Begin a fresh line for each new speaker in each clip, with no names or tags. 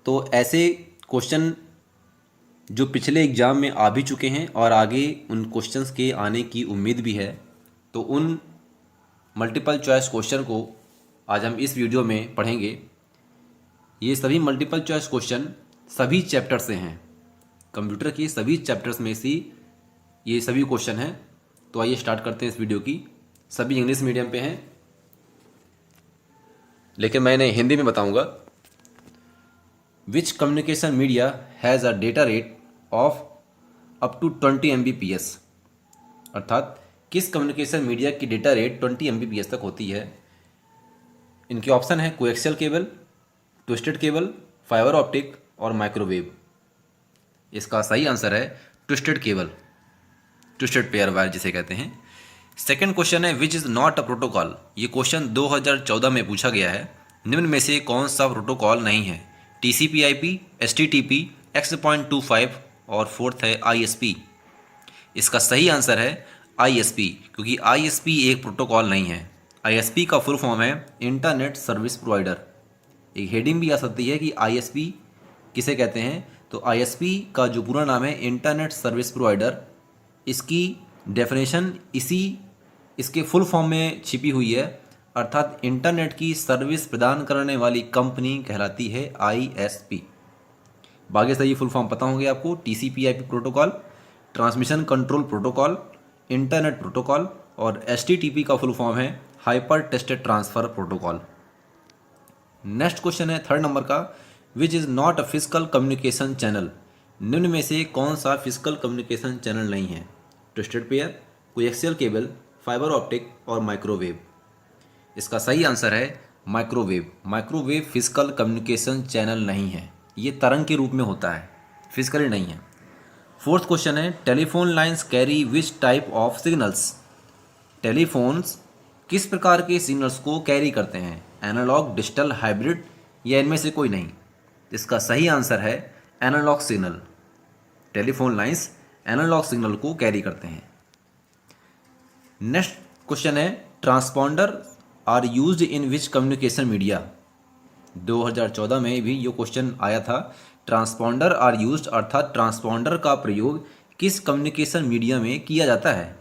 तो ऐसे क्वेश्चन जो पिछले एग्ज़ाम में आ भी चुके हैं और आगे उन क्वेश्चंस के आने की उम्मीद भी है, तो उन मल्टीपल चॉइस क्वेश्चन को आज हम इस वीडियो में पढ़ेंगे। ये सभी मल्टीपल चॉइस क्वेश्चन सभी चैप्टर से हैं, कंप्यूटर के सभी चैप्टर्स में से ये सभी क्वेश्चन हैं। तो आइए स्टार्ट करते हैं इस वीडियो की। सभी इंग्लिश मीडियम पे हैं, लेकिन मैं इन्हें हिंदी में बताऊंगा। Which communication media has a data rate of up to 20 Mbps, अर्थात किस कम्युनिकेशन मीडिया की डेटा रेट 20 Mbps तक होती है। इनके ऑप्शन है coaxial cable, twisted cable, fibre optic और माइक्रोवेव। इसका सही आंसर है twisted cable, twisted pair wire जिसे कहते हैं। सेकंड क्वेश्चन है which is not a protocol. ये क्वेश्चन 2014 में पूछा गया है। निम्न में से कौन सा प्रोटोकॉल नहीं है। TCP/IP, HTTP, X.25 और फोर्थ है ISP। इसका सही आंसर है ISP, क्योंकि ISP एक प्रोटोकॉल नहीं है। ISP का फुल फॉर्म है इंटरनेट सर्विस प्रोवाइडर। एक हेडिंग भी आ सकती है कि ISP किसे कहते हैं, तो ISP का जो पूरा नाम है इंटरनेट सर्विस प्रोवाइडर। इसकी डेफिनेशन इसके फुल फॉर्म में छिपी हुई है, अर्थात इंटरनेट की सर्विस प्रदान करने वाली कंपनी कहलाती है ISP। बाकी सही फुल फॉर्म पता होंगे आपको। TCP/IP protocol, transmission control protocol, internet protocol, और HTTP का फुल फॉर्म है hyper tested transfer protocol. Next question है थर्ड नंबर का, विच is not a physical communication channel. निम्न में से कौन सा फिजिकल कम्युनिकेशन चैनल नहीं है। Twisted pair, coaxial cable, fibre optic और माइक्रोवेव। इसका सही आंसर है microwave. Microwave physical communication channel नहीं है, ये तरंग के रूप में होता है, फिजिकली नहीं है। फोर्थ क्वेश्चन है telephone lines carry which type of signals. Telephones किस प्रकार के सिग्नल्स को कैरी करते हैं। एनालॉग, डिजिटल, हाइब्रिड या इनमें से कोई नहीं। इसका सही आंसर है analog signal. Telephone lines analog signal को कैरी करते हैं। नेक्स्ट क्वेश्चन है transponder are used in which communication media. 2014 में भी ये क्वेश्चन आया था। ट्रांसपॉन्डर आर यूज्ड अर्थात ट्रांसपॉन्डर का प्रयोग किस कम्युनिकेशन मीडिया में किया जाता है।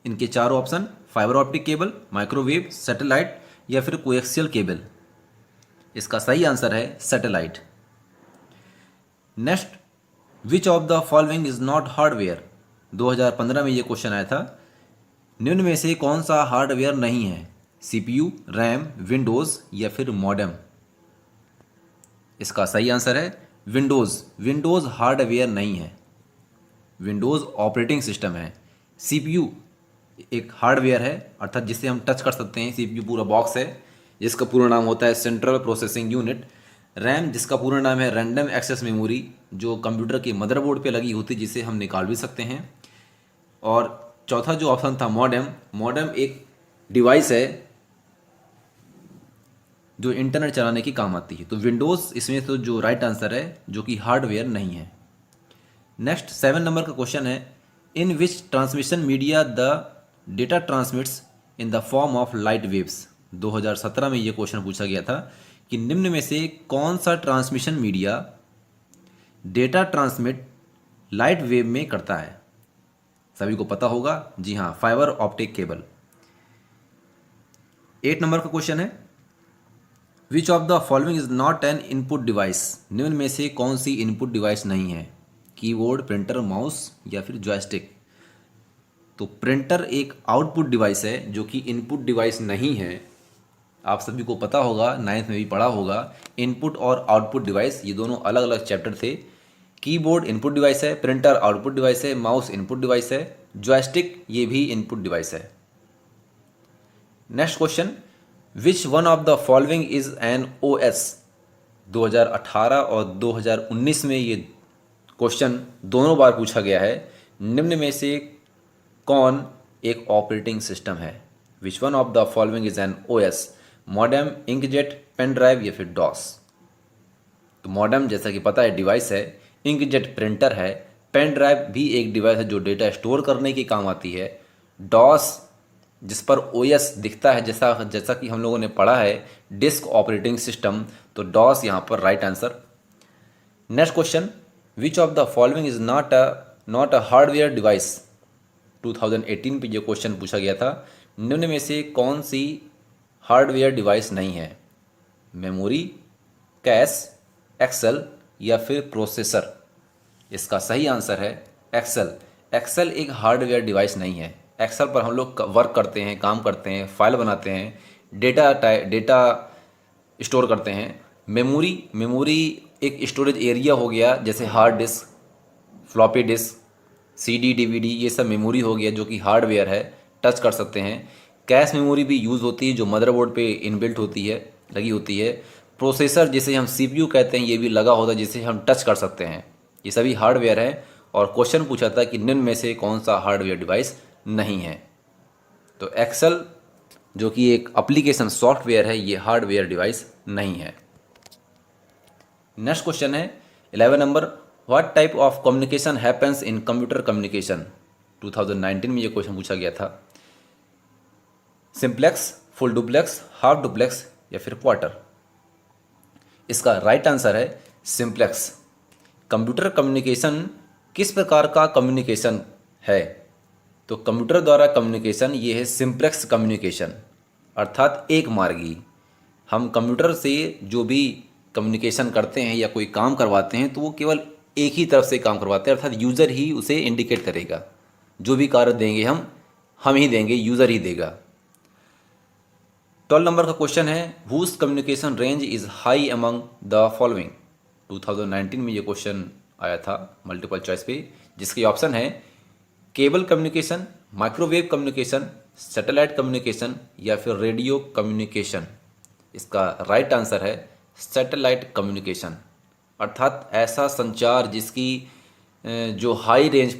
इनके चारों option fibre optic cable, microwave, satellite या फिर कोएक्सियल केबल। इसका सही आंसर है satellite. Next, which of the following is not hardware. 2015 में ये क्वेश्चन आया था। निम्न में से कौन सा हार्डवेयर नहीं है। CPU, रैम, विंडोज़ या फिर मॉडेम। इसका सही आंसर है विंडोज़। विंडोज़ हार्डवेयर नहीं है, विंडोज़ ऑपरेटिंग सिस्टम है। CPU एक हार्डवेयर है, अर्थात जिसे हम टच कर सकते हैं। CPU पूरा बॉक्स है जिसका पूरा नाम होता है सेंट्रल प्रोसेसिंग यूनिट। रैम जिसका पूरा नाम है रैंडम एक्सेस मेमोरी, जो कंप्यूटर के मदरबोर्ड पे लगी होती है, जिसे हम निकाल भी सकते हैं। और चौथा जो ऑप्शन था मॉडेम, मॉडेम एक डिवाइस है जो इंटरनेट चलाने की काम आती है। तो विंडोज़ इसमें तो जो राइट आंसर है, जो कि हार्डवेयर नहीं है। नेक्स्ट 7 नंबर का क्वेश्चन है in which transmission media the data transmits in the form of light waves. 2017 में ये क्वेश्चन पूछा गया था कि निम्न में से कौन सा transmission media data transmit light wave में करता है। सभी को पता होगा, जी हाँ, फाइबर ऑप्टिक केबल। 8 नंबर का क्वेश्चन है which of the following is not an input device. निम्न में से कौन सी इनपुट डिवाइस नहीं है। कीबोर्ड, प्रिंटर, माउस या फिर जॉयस्टिक। तो प्रिंटर एक आउटपुट डिवाइस है जो कि इनपुट डिवाइस नहीं है। आप सभी को पता होगा, 9th में भी पढ़ा होगा, इनपुट और आउटपुट डिवाइस ये दोनों अलग अलग चैप्टर थे। कीबोर्ड इनपुट डिवाइस है, प्रिंटर आउटपुट डिवाइस है, माउस इनपुट डिवाइस है, जॉयस्टिक ये भी इनपुट डिवाइस है। Next question which one of the following is an OS। 2018 और 2019 में ये क्वेश्चन दोनों बार पूछा गया है। निम्न में से कौन एक ऑपरेटिंग सिस्टम है। Which one of the following is an OS। Modem, inkjet, pen drive या फिर डॉस। तो मॉडेम जैसा कि पता है डिवाइस है, इंकजेट प्रिंटर है, पेन ड्राइव भी एक डिवाइस है जो डेटा स्टोर करने की काम आती है। डॉस जिस पर OS दिखता है, जैसा कि हम लोगों ने पढ़ा है डिस्क ऑपरेटिंग सिस्टम, तो डॉस यहाँ पर right answer. Next question, which of the following is not a hardware device. 2018 पे जो क्वेश्चन पूछा गया था, निम्न में से कौन सी हार्डवेयर डिवाइस नहीं है? मेमोरी, कैश, एक्सेल या फिर प्रोसेसर। इसका सही आंसर है एक्सेल। एक्सेल एक हार्डवेयर डिवाइस नहीं है। एक्सेल पर हम लोग वर्क करते हैं, काम करते हैं, फाइल बनाते हैं, डेटा स्टोर करते हैं। मेमोरी एक स्टोरेज एरिया हो गया, जैसे hard disk, floppy disk, CD, DVD, ये सब मेमोरी हो गया जो कि हार्डवेयर है, टच कर सकते हैं। कैश मेमोरी भी यूज़ होती है जो मदरबोर्ड पे इनबिल्ट होती है, लगी होती है। प्रोसेसर जिसे हम सीपीयू कहते हैं, ये भी लगा होता है जिसे हम टच कर सकते हैं। ये सभी हार्डवेयर है। और क्वेश्चन पूछा था कि निम्न में से कौन सा हार्डवेयर डिवाइस नहीं है, तो एक्सेल जो कि एक एप्लीकेशन सॉफ्टवेयर है, ये हार्डवेयर डिवाइस नहीं है। नेक्स्ट क्वेश्चन है 11 number, what type of communication happens in computer communication. 2019 में ये क्वेश्चन पूछा गया था। Simplex, full duplex, half duplex या फिर क्वार्टर। इसका राइट आंसर है सिंप्लेक्स। कंप्यूटर कम्युनिकेशन किस प्रकार का कम्युनिकेशन है? तो कंप्यूटर द्वारा कम्युनिकेशन ये है सिंप्लेक्स कम्युनिकेशन, अर्थात एक मार्गी। हम कंप्यूटर से जो भी कम्युनिकेशन करते हैं या कोई काम करवाते हैं तो वो केवल एक ही तरफ से काम करवाते हैं, अर्थात यूज़र ही उसे इंडिकेट करेगा। जो भी कार्य देंगे हम ही देंगे, यूज़र ही देगा। 12 नंबर का क्वेश्चन है, whose communication range is high among the following. 2019 में ये क्वेश्चन आया था मल्टीपल चॉइस पे, जिसके ऑप्शन है cable communication, microwave communication, satellite communication या फिर रेडियो कम्युनिकेशन। इसका राइट आंसर है सैटेलाइट कम्युनिकेशन, अर्थात ऐसा संचार जिसकी जो हाई रेंज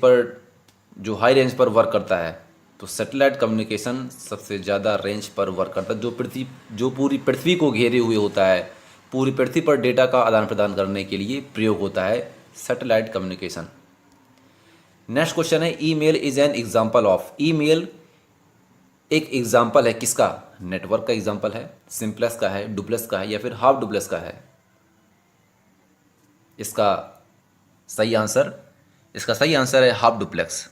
पर वर्क करता है। तो सैटेलाइट कम्युनिकेशन सबसे ज़्यादा रेंज पर वर्क करता है, जो पूरी पृथ्वी को घेरे हुए होता है, पूरी पृथ्वी पर डेटा का आदान प्रदान करने के लिए प्रयोग होता है सैटेलाइट कम्युनिकेशन। नेक्स्ट क्वेश्चन है, email is an example of. Email एक एग्जाम्पल है किसका? नेटवर्क का एग्जाम्पल है, सिंप्लेक्स का है, डुप्लेक्स का है या फिर हाफ डुप्लेक्स का है। इसका सही आंसर है half duplex.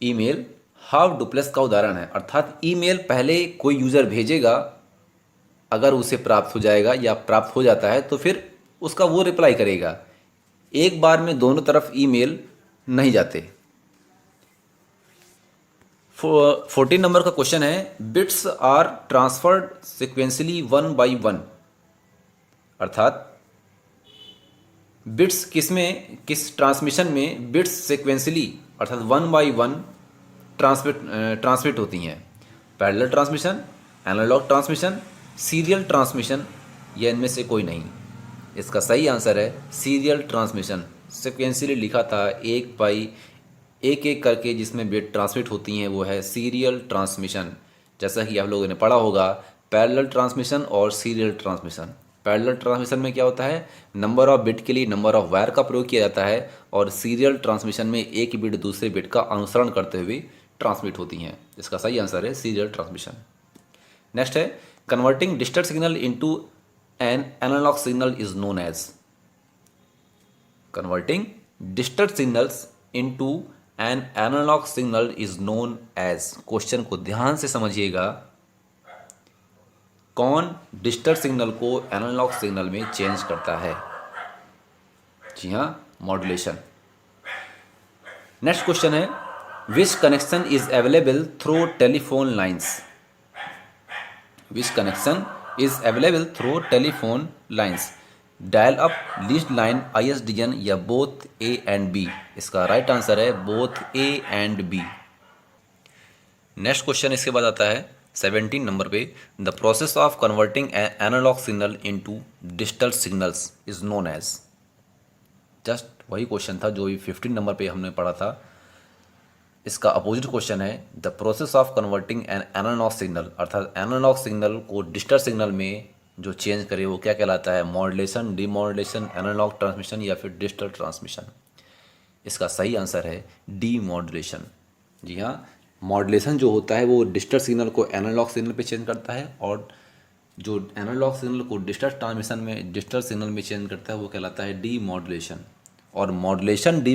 Email half duplex का उदाहरण है, अर्थात ईमेल पहले कोई यूज़र भेजेगा, अगर उसे प्राप्त हो जाएगा या प्राप्त हो जाता है तो फिर उसका वो रिप्लाई करेगा। एक बार में दोनों तरफ ईमेल नहीं जाते। 14 नंबर का क्वेश्चन है, bits are transferred sequentially 1 by 1, अर्थात बिट्स किस ट्रांसमिशन में बिट्स सिक्वेंसली अर्थात 1 by 1 ट्रांसमिट होती हैं? Parallel transmission, analog transmission, serial transmission या इनमें से कोई नहीं। इसका सही आंसर है सीरियल ट्रांसमिशन। सिक्वेंसली लिखा था एक करके जिसमें बिट ट्रांसमिट होती हैं, वो है सीरियल ट्रांसमिशन। जैसा कि आप लोगों ने पढ़ा होगा पैरेलल ट्रांसमिशन और सीरियल ट्रांसमिशन। पैरेलल ट्रांसमिशन में क्या होता है, नंबर ऑफ बिट के लिए नंबर ऑफ वायर का प्रयोग किया जाता है, और सीरियल ट्रांसमिशन में एक बिट दूसरे बिट का अनुसरण करते हुए ट्रांसमिट होती हैं। इसका सही आंसर है सीरियल ट्रांसमिशन। नेक्स्ट है, converting digital signal into an analogue signal is known as. Converting digital signals into an analogue signal is known as. Question को ध्यान से समझिएगा, कौन डिजिटल सिग्नल को एनालॉग सिग्नल में चेंज करता है? जी हाँ, मॉड्यूलेशन। नेक्स्ट क्वेश्चन है, which connection is available through telephone lines. Which connection is available through telephone lines, dial up, leased line, ISDN या बोथ A and B। इसका right answer है both A and B। Next question इसके बाद आता है 17 number पे, the process of converting analog signal into digital signals is known as. Just वही question था जो 15 नंबर पे हमने पढ़ा था। इसका अपोजिट क्वेश्चन है, the process of converting an analogue signal, अर्थात एनालॉग सिग्नल को डिजिटल सिग्नल में जो चेंज करे वो क्या कहलाता है? मॉड्यूलेशन, डीमॉड्यूलेशन, एनालॉग ट्रांसमिशन या फिर डिजिटल ट्रांसमिशन। इसका सही आंसर है डीमॉड्यूलेशन। जी हाँ, मॉड्यूलेशन जो होता है वो डिजिटल सिग्नल को एनालॉग सिग्नल पे चेंज करता है, और जो एनालॉग सिग्नल को डिजिटल सिग्नल में चेंज करता है वो कहलाता है डी मॉड्यूलेशन। और मॉड्यूलेशन डी